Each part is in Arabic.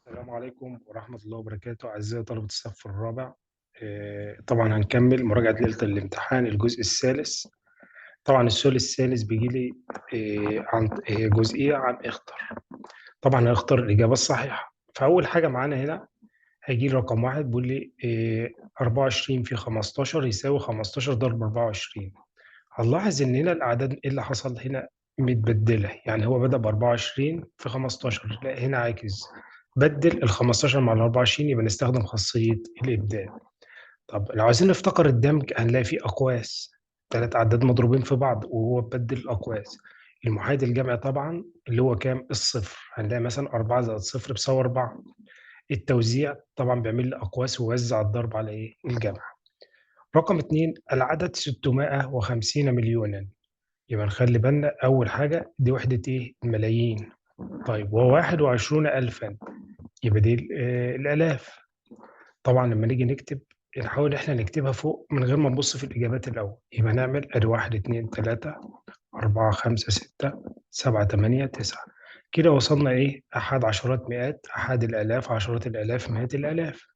السلام عليكم ورحمة الله وبركاته أعزائي طلبة الصف الرابع. طبعا هنكمل مراجعة ليلة الامتحان الجزء الثالث. طبعا السؤال الثالث بيجي لي عن جزئية عن اختر. طبعا هنختار الإجابة الصحيحة. فأول حاجة معانا هنا هيجي لي رقم واحد بيقول لي 24 في 15 يساوي 15 ضرب 24. هنلاحظ إن هنا الأعداد إيه اللي حصل هنا متبدلة، يعني هو بدأ ب 24 في 15، لا هنا عاكس، بدل ال 15 مع ال 24 يبقى نستخدم خاصية الإبدال. طب لو عايزين نفتكر الدمج هنلاقي فيه أقواس، ثلاث أعداد مضروبين في بعض وهو بدل الأقواس. المحايد الجمعي طبعا اللي هو كام؟ الصفر، هنلاقي مثلا 4 زائد صفر بيساوي 4. التوزيع طبعا بيعمل لي أقواس ويوزع الضرب على إيه؟ الجمع. رقم اتنين العدد 650 مليونا، يبقى نخلي بالنا أول حاجة دي وحدة إيه؟ الملايين. طيب و21 ألفا، يبقى دي الآلاف. طبعا لما نيجي نكتب نحاول إحنا نكتبها فوق من غير ما نبص في الإجابات الأول. يبقى نعمل أدي 1 2 3 4 5 6 7 8 9. كده وصلنا إيه؟ أحد عشرات مئات، أحد الآلاف عشرات الآلاف مئات الآلاف،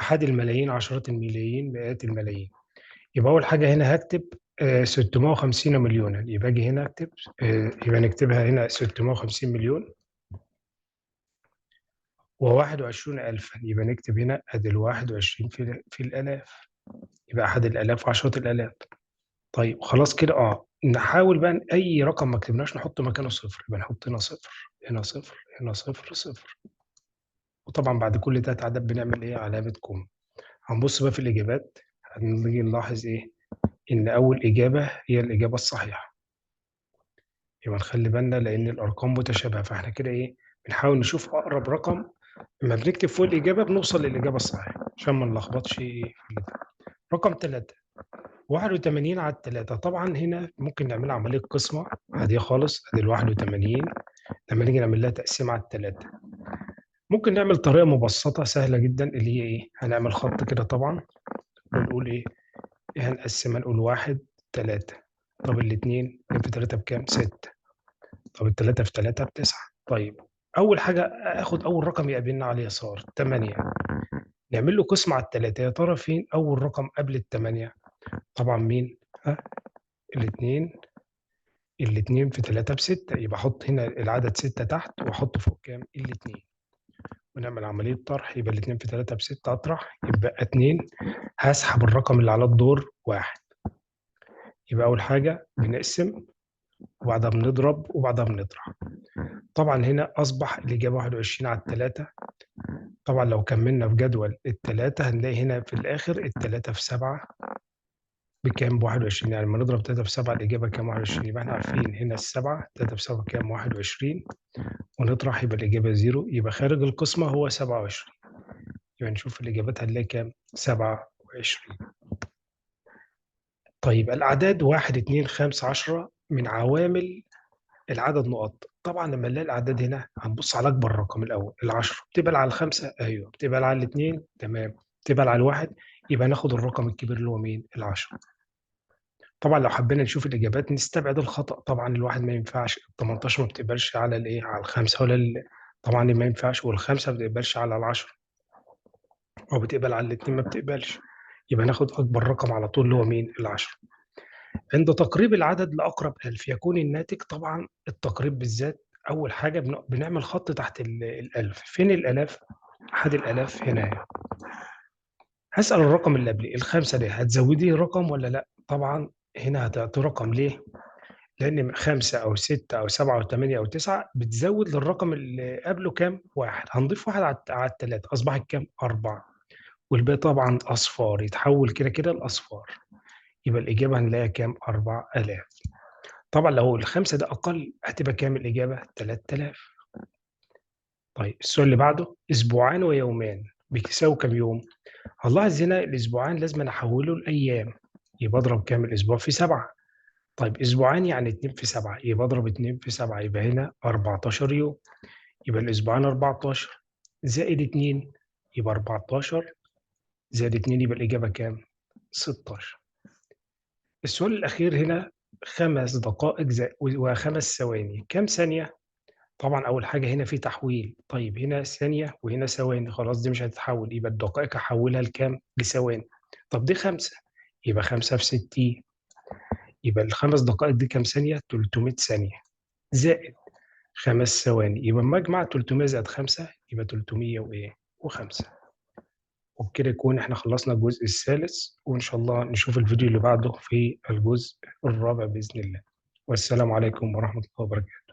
أحد الملايين عشرات الملايين مئات الملايين. يبقى أول حاجة هنا هاكتب 650 مليونا، يبقى أجي هنا أكتب يبقى نكتبها هنا 650 مليون و21 ألفا، يبقى نكتب هنا أدي ال21 في الآلاف، يبقى أحد الآلاف وعشرة الآلاف. طيب خلاص كده نحاول بقى أي رقم ما كتبناش نحط مكانه صفر، يبقى نحط هنا صفر، هنا صفر، هنا صفر، صفر. وطبعا بعد كل تلات أعداد بنعمل إيه؟ علامة كوم. هنبص بقى في الإجابات، هنيجي نلاحظ إيه؟ إن أول إجابة هي الإجابة الصحيحة. يبقى نخلي بالنا لأن الأرقام متشابهة، فإحنا كده إيه؟ بنحاول نشوف أقرب رقم. لما بنكتب فوق الإجابة بنوصل للإجابة الصحيحة عشان ما نلخبطش في البتاع. رقم 3 81 على 3، طبعا هنا ممكن نعمل عملية قسمة عادية خالص، ادي ال 81 لما نيجي نعمل لها تقسيم على الثلاثة. ممكن نعمل طريقة مبسطة سهلة جدا اللي هي ايه؟ هنعمل خط كده طبعا ونقول ايه؟ هنقسمها نقول 1 3. طب الاثنين في 3 بكام؟ 6. طب الثلاثة في 3 بتسعة. طيب أول حاجة آخد أول رقم يقابلنا على اليسار 8، نعمل له قسمة على الثلاثة، يا ترى فين أول رقم قبل الثمانية؟ طبعا مين؟ ها؟ الاثنين. الاثنين في 3 ب6، يبقى أحط هنا العدد 6 تحت وأحط فوق كام؟ الاثنين. ونعمل عملية طرح، يبقى الاثنين في 3 ب6 أطرح يبقى 2. هسحب الرقم اللي على الدور 1. يبقى أول حاجة بنقسم وبعدها بنضرب وبعدها بنطرح. طبعا هنا أصبح الإجابة 21 على 3. طبعا لو كملنا في جدول التلاتة هنلاقي هنا في الآخر التلاتة في 7 بكام؟ ب21. يعني لما نضرب 3 في 7 الإجابة كام؟ 21. يبقى احنا عارفين هنا السبعة 3 في 7 كام؟ 21. ونطرح يبقى الإجابة 0، يبقى خارج القسمة هو 27. يبقى نشوف الإجابات هنلاقي كام؟ 27. طيب الأعداد 1 2 5 10 من عوامل العدد نقط. طبعا لما نلاقي الأعداد هنا هنبص على أكبر رقم الأول، ال10 بتبقى على الخمسة، أيوه بتبقى على الاثنين، تمام، بتبقى على الواحد، يبقى ناخد الرقم الكبير اللي هو مين؟ ال10. طبعا لو حبينا نشوف الإجابات نستبعد الخطأ، طبعا الواحد ما ينفعش، ال18 ما بتقبلش على الإيه؟ على الخمسة ولا طبعا ما ينفعش، والخمسة ما بتقبلش على ال10 أو بتقبل على الاثنين ما بتقبلش، يبقى ناخد أكبر رقم على طول اللي هو مين؟ ال10. عند تقريب العدد لأقرب ألف يكون الناتج، طبعا التقريب بالذات أول حاجة بنعمل خط تحت الألف. فين الآلاف؟ أحد الآلاف هنا يعني. هسأل الرقم اللي قبليه الخمسة دي هتزوديه رقم ولا لأ؟ طبعا هنا هتعطي رقم، ليه؟ لأن 5 أو 6 أو 7 أو 8 أو 9 بتزود للرقم اللي قبله كام؟ 1. هنضيف 1 على التلاتة أصبحت كام؟ 4. والباقي طبعا أصفار، يتحول كده كده لأصفار. يبقى الإجابة هنلاقيها كام؟ 4000. طبعًا لو الخمسة ده أقل هتبقى كام الإجابة؟ 3000. طيب السؤال اللي بعده، أسبوعان ويومان بتساوي كام يوم؟ هنلاحظ هنا الأسبوعان لازمًا أحوّله لأيام، يبقى أضرب كام الأسبوع في 7. طيب أسبوعان يعني 2 في 7، يبقى أضرب 2 في 7 يبقى هنا 14 يوم، يبقى الأسبوعان 14 زائد 2 يبقى 14 زائد 2 يبقى الإجابة كام؟ 16. السؤال الأخير هنا 5 دقائق و5 ثواني، كام ثانية؟ طبعًا أول حاجة هنا في تحويل، طيب هنا ثانية وهنا ثواني، خلاص دي مش هتتحوّل، يبقى الدقائق هاحوّلها لكام؟ لثواني. طب دي 5 يبقى 5 في 60 يبقى ال5 دقائق دي كام ثانية؟ 300 ثانية، زائد 5 ثواني، يبقى أمّا أجمع 300 زائد 5 يبقى 300 و5. وبكده يكون إحنا خلّصنا الجزء الثالث، وإن شاء الله نشوف الفيديو اللي بعده في الجزء الرابع بإذن الله. والسلام عليكم ورحمة الله وبركاته.